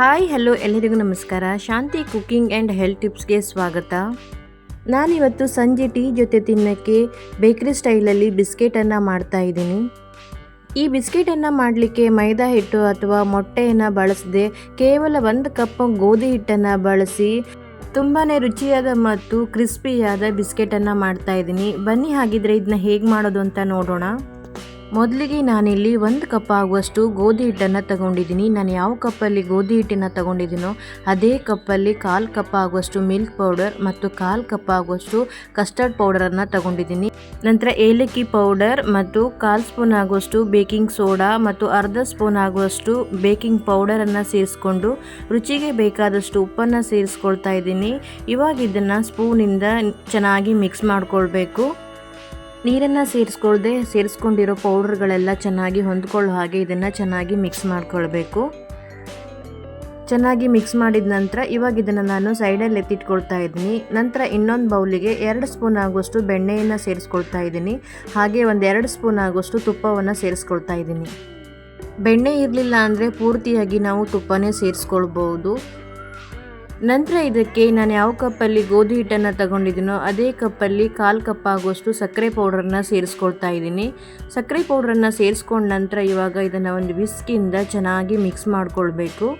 Hi hello ಎಲ್ಲರಿಗೂ ನಮಸ್ಕಾರ. ಶಾಂತಿ cooking and health ಟಿಪ್ಸ್ಗೆ ಸ್ವಾಗತ. ನಾನಿವತ್ತು ಸಂಜೆ ಟೀ ಜೊತೆ ತಿನ್ನೋಕ್ಕೆ ಬೇಕ್ರಿ ಸ್ಟೈಲಲ್ಲಿ ಬಿಸ್ಕೆಟನ್ನು ಮಾಡ್ತಾಯಿದ್ದೀನಿ. ಈ ಬಿಸ್ಕೆಟನ್ನು ಮಾಡಲಿಕ್ಕೆ ಮೈದಾ ಹಿಟ್ಟು ಅಥವಾ ಮೊಟ್ಟೆಯನ್ನು ಬಳಸದೆ ಕೇವಲ 1 ಕಪ್ ಗೋಧಿ ಹಿಟ್ಟನ್ನು ಬಳಸಿ ತುಂಬಾ ರುಚಿಯಾದ ಮತ್ತು ಕ್ರಿಸ್ಪಿಯಾದ ಬಿಸ್ಕೆಟನ್ನು ಮಾಡ್ತಾಯಿದ್ದೀನಿ. ಬನ್ನಿ ಹಾಗಿದ್ರೆ ಇದನ್ನ ಹೇಗೆ ಮಾಡೋದು ಅಂತ ನೋಡೋಣ. ಮೊದಲಿಗೆ ನಾನಿಲ್ಲಿ 1 ಕಪ್ ಆಗುವಷ್ಟು ಗೋಧಿ ಹಿಟ್ಟನ್ನು ತಗೊಂಡಿದ್ದೀನಿ. ನಾನು ಯಾವ ಕಪ್ಪಲ್ಲಿ ಗೋಧಿ ಹಿಟ್ಟನ್ನು ತಗೊಂಡಿದ್ದೀನೋ ಅದೇ ಕಪ್ಪಲ್ಲಿ 1/4 ಕಪ್ ಆಗುವಷ್ಟು ಮಿಲ್ಕ್ ಪೌಡರ್ ಮತ್ತು 1/4 ಕಪ್ ಆಗುವಷ್ಟು ಕಸ್ಟರ್ಡ್ ಪೌಡರನ್ನು ತಗೊಂಡಿದ್ದೀನಿ. ನಂತರ ಏಲಕ್ಕಿ ಪೌಡರ್ ಮತ್ತು 1/4 ಸ್ಪೂನ್ ಆಗುವಷ್ಟು ಬೇಕಿಂಗ್ ಸೋಡಾ ಮತ್ತು ಅರ್ಧ ಸ್ಪೂನ್ ಆಗುವಷ್ಟು ಬೇಕಿಂಗ್ ಪೌಡರನ್ನು ಸೇರಿಸ್ಕೊಂಡು ರುಚಿಗೆ ಬೇಕಾದಷ್ಟು ಉಪ್ಪನ್ನು ಸೇರಿಸ್ಕೊಳ್ತಾ ಇದ್ದೀನಿ. ಇವಾಗ ಇದನ್ನು ಸ್ಪೂನಿಂದ ಚೆನ್ನಾಗಿ ಮಿಕ್ಸ್ ಮಾಡ್ಕೊಳ್ಬೇಕು. ನೀರನ್ನು ಸೇರಿಸ್ಕೊಂಡಿರೋ ಪೌಡರ್ಗಳೆಲ್ಲ ಚೆನ್ನಾಗಿ ಹೊಂದ್ಕೊಳ್ಳೋ ಹಾಗೆ ಇದನ್ನು ಚೆನ್ನಾಗಿ ಮಿಕ್ಸ್ ಮಾಡ್ಕೊಳ್ಬೇಕು. ಚೆನ್ನಾಗಿ ಮಿಕ್ಸ್ ಮಾಡಿದ ನಂತರ ಇವಾಗ ಇದನ್ನು ನಾನು ಸೈಡಲ್ಲಿ ಎತ್ತಿಟ್ಕೊಳ್ತಾ ಇದ್ದೀನಿ. ನಂತರ ಇನ್ನೊಂದು ಬೌಲಿಗೆ 2 ಸ್ಪೂನ್ ಆಗುವಷ್ಟು ಬೆಣ್ಣೆಯನ್ನು ಸೇರಿಸ್ಕೊಳ್ತಾ ಇದ್ದೀನಿ. ಹಾಗೆ 2 ಸ್ಪೂನ್ ಆಗುವಷ್ಟು ತುಪ್ಪವನ್ನು ಸೇರಿಸ್ಕೊಳ್ತಾ ಇದ್ದೀನಿ. ಬೆಣ್ಣೆ ಇರಲಿಲ್ಲ ಅಂದರೆ ಪೂರ್ತಿಯಾಗಿ ನಾವು ತುಪ್ಪನೇ ಸೇರಿಸ್ಕೊಳ್ಬೋದು. ನಂತರ ಇದಕ್ಕೆ ನಾನು ಯಾವ ಕಪ್ಪಲ್ಲಿ ಗೋಧಿ ಹಿಟ್ಟನ್ನು ತಗೊಂಡಿದ್ದೀನೋ ಅದೇ ಕಪ್ಪಲ್ಲಿ 1/4 ಕಪ್ ಆಗುವಷ್ಟು ಸಕ್ಕರೆ ಪೌಡ್ರನ್ನ ಸೇರಿಸ್ಕೊಳ್ತಾ ಇದ್ದೀನಿ. ಸಕ್ಕರೆ ಪೌಡ್ರನ್ನು ಸೇರಿಸ್ಕೊಂಡ ನಂತರ ಇವಾಗ ಇದನ್ನು ಒಂದು ವಿಸ್ಕಿಂದ ಚೆನ್ನಾಗಿ ಮಿಕ್ಸ್ ಮಾಡ್ಕೊಳ್ಬೇಕು.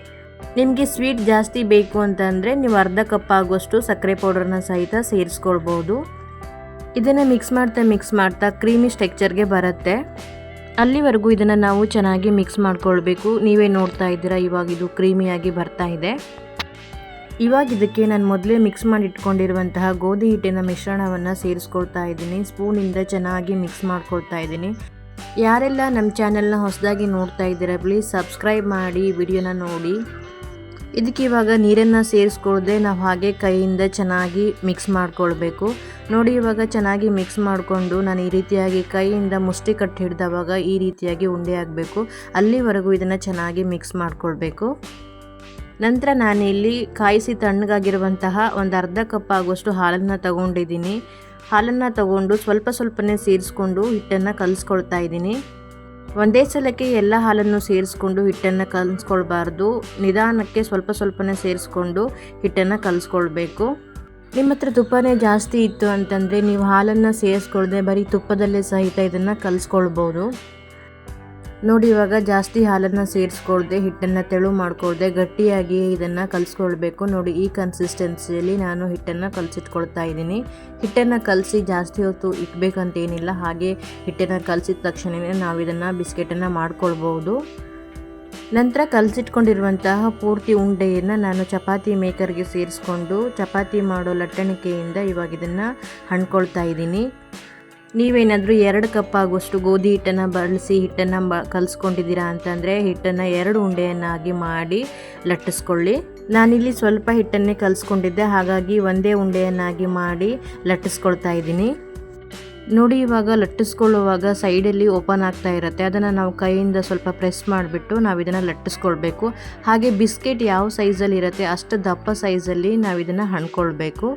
ನಿಮಗೆ ಸ್ವೀಟ್ ಜಾಸ್ತಿ ಬೇಕು ಅಂತಂದರೆ ನೀವು ಅರ್ಧ ಕಪ್ ಆಗುವಷ್ಟು ಸಕ್ಕರೆ ಪೌಡ್ರನ್ನ ಸಹಿತ ಸೇರಿಸ್ಕೊಳ್ಬೋದು. ಇದನ್ನು ಮಿಕ್ಸ್ ಮಾಡ್ತಾ ಕ್ರೀಮಿ ಟೆಕ್ಸ್ಚರ್ಗೆ ಬರುತ್ತೆ. ಅಲ್ಲಿವರೆಗೂ ಇದನ್ನು ನಾವು ಚೆನ್ನಾಗಿ ಮಿಕ್ಸ್ ಮಾಡ್ಕೊಳ್ಬೇಕು. ನೀವೇ ನೋಡ್ತಾ ಇದ್ದೀರಾ, ಇವಾಗ ಇದು ಕ್ರೀಮಿಯಾಗಿ ಬರ್ತಾ ಇದೆ. ಇವಾಗ ಇದಕ್ಕೆ ನಾನು ಮೊದಲೇ ಮಿಕ್ಸ್ ಮಾಡಿ ಇಟ್ಕೊಂಡಿರುವಂತಹ ಗೋಧಿ ಹಿಟ್ಟಿನ ಮಿಶ್ರಣವನ್ನು ಸೇರಿಸ್ಕೊಳ್ತಾ ಇದ್ದೀನಿ. ಸ್ಪೂನಿಂದ ಚೆನ್ನಾಗಿ ಮಿಕ್ಸ್ ಮಾಡ್ಕೊಳ್ತಾ ಇದ್ದೀನಿ. ಯಾರೆಲ್ಲ ನಮ್ಮ ಚಾನೆಲ್ನ ಹೊಸದಾಗಿ ನೋಡ್ತಾ ಇದ್ದೀರಾ ಪ್ಲೀಸ್ ಸಬ್ಸ್ಕ್ರೈಬ್ ಮಾಡಿ, ವಿಡಿಯೋನ ನೋಡಿ. ಇದಕ್ಕೆ ಇವಾಗ ನೀರನ್ನು ಸೇರಿಸ್ಕೊಳ್ದೆ ನಾವು ಹಾಗೆ ಕೈಯಿಂದ ಚೆನ್ನಾಗಿ ಮಿಕ್ಸ್ ಮಾಡ್ಕೊಳ್ಬೇಕು. ನೋಡಿ ಇವಾಗ ಚೆನ್ನಾಗಿ ಮಿಕ್ಸ್ ಮಾಡಿಕೊಂಡು ನಾನು ಈ ರೀತಿಯಾಗಿ ಕೈಯಿಂದ ಮುಷ್ಟಿ ಕಟ್ಟಿ ಹಿಡಿದವಾಗ ಈ ರೀತಿಯಾಗಿ ಉಂಡೆ ಆಗಬೇಕು. ಅಲ್ಲಿವರೆಗೂ ಇದನ್ನು ಚೆನ್ನಾಗಿ ಮಿಕ್ಸ್ ಮಾಡ್ಕೊಳ್ಬೇಕು. ನಂತರ ನಾನಿಲ್ಲಿ ಕಾಯಿಸಿ ತಣ್ಣಗಾಗಿರುವಂತಹ ಅರ್ಧ ಕಪ್ ಆಗುವಷ್ಟು ಹಾಲನ್ನು ತಗೊಂಡಿದ್ದೀನಿ. ಹಾಲನ್ನು ತಗೊಂಡು ಸ್ವಲ್ಪನೇ ಸೇರಿಸ್ಕೊಂಡು ಹಿಟ್ಟನ್ನು ಕಲಿಸ್ಕೊಳ್ತಾ ಇದ್ದೀನಿ. ಒಂದೇ ಸಲಕ್ಕೆ ಎಲ್ಲ ಹಾಲನ್ನು ಸೇರಿಸ್ಕೊಂಡು ಹಿಟ್ಟನ್ನು ಕಲಿಸ್ಕೊಳ್ಬಾರ್ದು. ನಿಧಾನಕ್ಕೆ ಸ್ವಲ್ಪನೇ ಸೇರಿಸ್ಕೊಂಡು ಹಿಟ್ಟನ್ನು ಕಲಿಸ್ಕೊಳ್ಬೇಕು. ನಿಮ್ಮ ಹತ್ರ ತುಪ್ಪನೇ ಜಾಸ್ತಿ ಇತ್ತು ಅಂತಂದರೆ ನೀವು ಹಾಲನ್ನು ಸೇರಿಸ್ಕೊಳ್ದೆ ಬರೀ ತುಪ್ಪದಲ್ಲೇ ಸಹಿತ ಇದನ್ನು ಕಲಿಸ್ಕೊಳ್ಬೋದು. ನೋಡಿ ಇವಾಗ ಜಾಸ್ತಿ ಹಾಲನ್ನು ಸೇರಿಸ್ಕೊಳ್ದೆ ಹಿಟ್ಟನ್ನು ತೆಳು ಮಾಡ್ಕೊಳ್ದೆ ಗಟ್ಟಿಯಾಗಿ ಇದನ್ನು ಕಲಿಸ್ಕೊಳ್ಬೇಕು. ನೋಡಿ ಈ ಕನ್ಸಿಸ್ಟೆನ್ಸಿಯಲ್ಲಿ ನಾನು ಹಿಟ್ಟನ್ನು ಕಲಸಿಟ್ಕೊಳ್ತಾ ಇದ್ದೀನಿ. ಹಿಟ್ಟನ್ನು ಕಲಸಿ ಜಾಸ್ತಿ ಹೊತ್ತು ಇಟ್ಬೇಕಂತೇನಿಲ್ಲ. ಹಾಗೆ ಹಿಟ್ಟನ್ನು ಕಲಸಿದ ತಕ್ಷಣವೇ ನಾವು ಇದನ್ನು ಬಿಸ್ಕೆಟನ್ನು ಮಾಡ್ಕೊಳ್ಬೋದು. ನಂತರ ಕಲಸಿಟ್ಕೊಂಡಿರುವಂತಹ ಪೂರ್ತಿ ಉಂಡೆಯನ್ನು ನಾನು ಚಪಾತಿ ಮೇಕರ್ಗೆ ಸೇರಿಸ್ಕೊಂಡು ಚಪಾತಿ ಮಾಡೋ ಲಟ್ಟಣಿಕೆಯಿಂದ ಇವಾಗ ಇದನ್ನು ಹಣ್ಕೊಳ್ತಾ ಇದ್ದೀನಿ. ನೀವೇನಾದರೂ 2 ಕಪ್ ಆಗುವಷ್ಟು ಗೋಧಿ ಹಿಟ್ಟನ್ನು ಬಳಸಿ ಹಿಟ್ಟನ್ನು ಕಲಿಸ್ಕೊಂಡಿದ್ದೀರಾ ಅಂತಂದರೆ ಹಿಟ್ಟನ್ನು 2 ಉಂಡೆಯನ್ನಾಗಿ ಮಾಡಿ ಲಟ್ಟಿಸ್ಕೊಳ್ಳಿ. ನಾನಿಲ್ಲಿ ಸ್ವಲ್ಪ ಹಿಟ್ಟನ್ನೇ ಕಲಿಸ್ಕೊಂಡಿದ್ದೆ, ಹಾಗಾಗಿ ಒಂದೇ ಉಂಡೆಯನ್ನಾಗಿ ಮಾಡಿ ಲಟ್ಟಿಸ್ಕೊಳ್ತಾ ಇದ್ದೀನಿ. ನೋಡಿ ಇವಾಗ ಲಟ್ಟಿಸ್ಕೊಳ್ಳುವಾಗ ಸೈಡಲ್ಲಿ ಓಪನ್ ಆಗ್ತಾ ಇರುತ್ತೆ. ಅದನ್ನು ನಾವು ಕೈಯಿಂದ ಸ್ವಲ್ಪ ಪ್ರೆಸ್ ಮಾಡಿಬಿಟ್ಟು ನಾವು ಇದನ್ನು ಲಟ್ಟಿಸ್ಕೊಳ್ಬೇಕು. ಹಾಗೆ ಬಿಸ್ಕೆಟ್ ಯಾವ ಸೈಜಲ್ಲಿ ಇರುತ್ತೆ ಅಷ್ಟು ದಪ್ಪ ಸೈಜಲ್ಲಿ ನಾವು ಇದನ್ನು ಹಣ್ಕೊಳ್ಬೇಕು.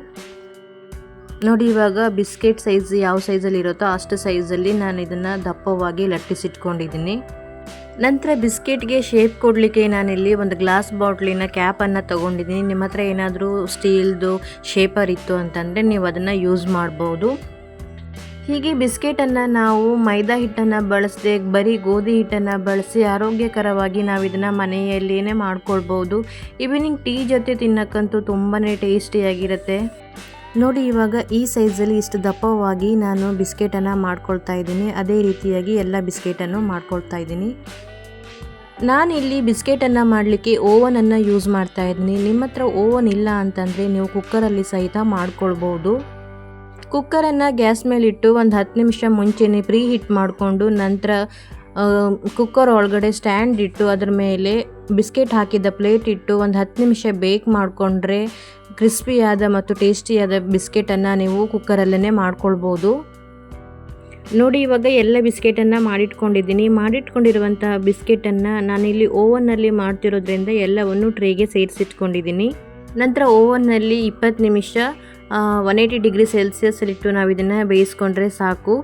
ನೋಡಿ ಇವಾಗ ಬಿಸ್ಕೆಟ್ ಸೈಜ್ ಯಾವ ಸೈಜಲ್ಲಿ ಇರುತ್ತೋ ಅಷ್ಟು ಸೈಜಲ್ಲಿ ನಾನು ಇದನ್ನು ದಪ್ಪವಾಗಿ ಲಟ್ಟಿಸಿಟ್ಕೊಂಡಿದ್ದೀನಿ. ನಂತರ ಬಿಸ್ಕೆಟ್ಗೆ ಶೇಪ್ ಕೊಡಲಿಕ್ಕೆ ನಾನಿಲ್ಲಿ ಒಂದು ಗ್ಲಾಸ್ ಬಾಟ್ಲಿನ ಕ್ಯಾಪನ್ನು ತೊಗೊಂಡಿದ್ದೀನಿ. ನಿಮ್ಮ ಹತ್ರ ಏನಾದರೂ ಸ್ಟೀಲ್ದು ಶೇಪರ್ ಇತ್ತು ಅಂತಂದರೆ ನೀವು ಅದನ್ನು ಯೂಸ್ ಮಾಡ್ಬೋದು. ಹೀಗೆ ಬಿಸ್ಕೆಟನ್ನು ನಾವು ಮೈದಾ ಹಿಟ್ಟನ್ನು ಬಳಸದೆ ಬರೀ ಗೋಧಿ ಹಿಟ್ಟನ್ನು ಬಳಸಿ ಆರೋಗ್ಯಕರವಾಗಿ ನಾವು ಇದನ್ನು ಮನೆಯಲ್ಲಿಯೇ ಮಾಡ್ಕೊಳ್ಬೋದು. ಈವ್ನಿಂಗ್ ಟೀ ಜೊತೆ ತಿನ್ನೋಕ್ಕಂತೂ ತುಂಬಾ ಟೇಸ್ಟಿಯಾಗಿರುತ್ತೆ. ನೋಡಿ ಇವಾಗ ಈ ಸೈಜಲ್ಲಿ ಇಷ್ಟು ದಪ್ಪವಾಗಿ ನಾನು ಬಿಸ್ಕೆಟನ್ನು ಮಾಡ್ಕೊಳ್ತಾ ಇದ್ದೀನಿ. ಅದೇ ರೀತಿಯಾಗಿ ಎಲ್ಲ ಬಿಸ್ಕೆಟನ್ನು ಮಾಡ್ಕೊಳ್ತಾ ಇದ್ದೀನಿ. ನಾನಿಲ್ಲಿ ಬಿಸ್ಕೆಟನ್ನು ಮಾಡಲಿಕ್ಕೆ ಓವನನ್ನು ಯೂಸ್ ಮಾಡ್ತಾ ಇದ್ದೀನಿ. ನಿಮ್ಮ ಹತ್ರ ಓವನ್ ಇಲ್ಲ ಅಂತಂದರೆ ನೀವು ಕುಕ್ಕರಲ್ಲಿ ಸಹಿತ ಮಾಡ್ಕೊಳ್ಬೋದು. ಕುಕ್ಕರನ್ನು ಗ್ಯಾಸ್ ಮೇಲಿಟ್ಟು ಒಂದು 10 ನಿಮಿಷ ಮುಂಚೆನೇ ಪ್ರೀ ಹೀಟ್ ಮಾಡಿಕೊಂಡು ನಂತರ ಕುಕ್ಕರ್ ಒಳಗಡೆ ಸ್ಟ್ಯಾಂಡ್ ಇಟ್ಟು ಅದರ ಮೇಲೆ ಬಿಸ್ಕೆಟ್ ಹಾಕಿದ ಪ್ಲೇಟ್ ಇಟ್ಟು ಒಂದು 10 ನಿಮಿಷ ಬೇಕ್ ಮಾಡಿಕೊಂಡ್ರೆ ಕ್ರಿಸ್ಪಿಯಾದ ಮತ್ತು ಟೇಸ್ಟಿಯಾದ ಬಿಸ್ಕೆಟನ್ನು ನೀವು ಕುಕ್ಕರಲ್ಲೇ ಮಾಡ್ಕೊಳ್ಬೋದು. ನೋಡಿ ಇವಾಗ ಎಲ್ಲ ಬಿಸ್ಕೆಟನ್ನು ಮಾಡಿಟ್ಕೊಂಡಿರುವಂತಹ ಬಿಸ್ಕೆಟನ್ನು ನಾನಿಲ್ಲಿ ಓವನ್ನಲ್ಲಿ ಮಾಡ್ತಿರೋದ್ರಿಂದ ಎಲ್ಲವನ್ನು ಟ್ರೇಗೆ ಸೇರಿಸಿಟ್ಕೊಂಡಿದ್ದೀನಿ. ನಂತರ ಓವನ್ನಲ್ಲಿ 20 ನಿಮಿಷ 180 ಡಿಗ್ರಿ ಸೆಲ್ಸಿಯಸ್ಸಲ್ಲಿಟ್ಟು ನಾವು ಇದನ್ನು ಬೇಯಿಸ್ಕೊಂಡ್ರೆ ಸಾಕು.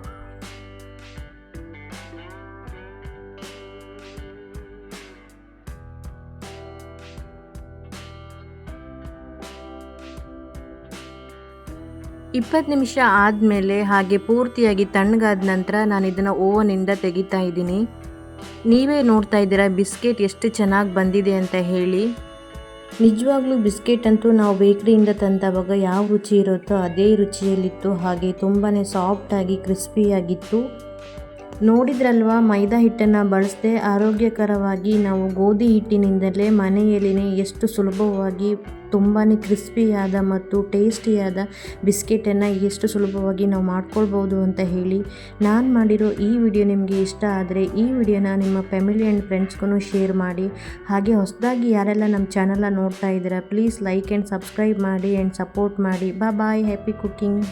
20 ನಿಮಿಷ ಆದಮೇಲೆ ಹಾಗೆ ಪೂರ್ತಿಯಾಗಿ ತಣ್ಣಗಾದ ನಂತರ ನಾನು ಇದನ್ನು ಓವನಿಂದ ತೆಗಿತಾ ಇದ್ದೀನಿ. ನೀವೇ ನೋಡ್ತಾ ಇದ್ದೀರಾ ಬಿಸ್ಕೆಟ್ ಎಷ್ಟು ಚೆನ್ನಾಗಿ ಬಂದಿದೆ ಅಂತ ಹೇಳಿ. ನಿಜವಾಗ್ಲೂ ಬಿಸ್ಕೆಟ್ ಅಂತೂ ನಾವು ಬೇಕ್ರಿಯಿಂದ ತಂದವಾಗ ಯಾವ ರುಚಿ ಇರುತ್ತೋ ಅದೇ ರುಚಿಯಲ್ಲಿತ್ತು. ಹಾಗೆ ತುಂಬಾ ಸಾಫ್ಟಾಗಿ ಕ್ರಿಸ್ಪಿಯಾಗಿತ್ತು. ನೋಡಿದ್ರಲ್ವಾ, ಮೈದಾ ಹಿಟ್ಟನ್ನು ಬಳಸದೆ ಆರೋಗ್ಯಕರವಾಗಿ ನಾವು ಗೋಧಿ ಹಿಟ್ಟಿನಿಂದಲೇ ಮನೆಯಲ್ಲಿನೇ ಎಷ್ಟು ಸುಲಭವಾಗಿ ತುಂಬಾ ಕ್ರಿಸ್ಪಿಯಾದ ಮತ್ತು ಟೇಸ್ಟಿಯಾದ ಬಿಸ್ಕೆಟನ್ನು ಎಷ್ಟು ಸುಲಭವಾಗಿ ನಾವು ಮಾಡ್ಕೊಳ್ಬೋದು ಅಂತ ಹೇಳಿ. ನಾನು ಮಾಡಿರೋ ಈ ವಿಡಿಯೋ ನಿಮಗೆ ಇಷ್ಟ ಆದರೆ ಈ ವಿಡಿಯೋನ ನಿಮ್ಮ ಫ್ಯಾಮಿಲಿ ಆ್ಯಂಡ್ ಫ್ರೆಂಡ್ಸ್ಗೂ ಶೇರ್ ಮಾಡಿ. ಹಾಗೆ ಹೊಸದಾಗಿ ಯಾರೆಲ್ಲ ನಮ್ಮ ಚಾನಲ್ನ ನೋಡ್ತಾ ಇದ್ದೀರಾ ಪ್ಲೀಸ್ ಲೈಕ್ ಆ್ಯಂಡ್ ಸಬ್ಸ್ಕ್ರೈಬ್ ಮಾಡಿ ಆ್ಯಂಡ್ ಸಪೋರ್ಟ್ ಮಾಡಿ. ಬಾಯ್, ಹ್ಯಾಪಿ ಕುಕಿಂಗ್.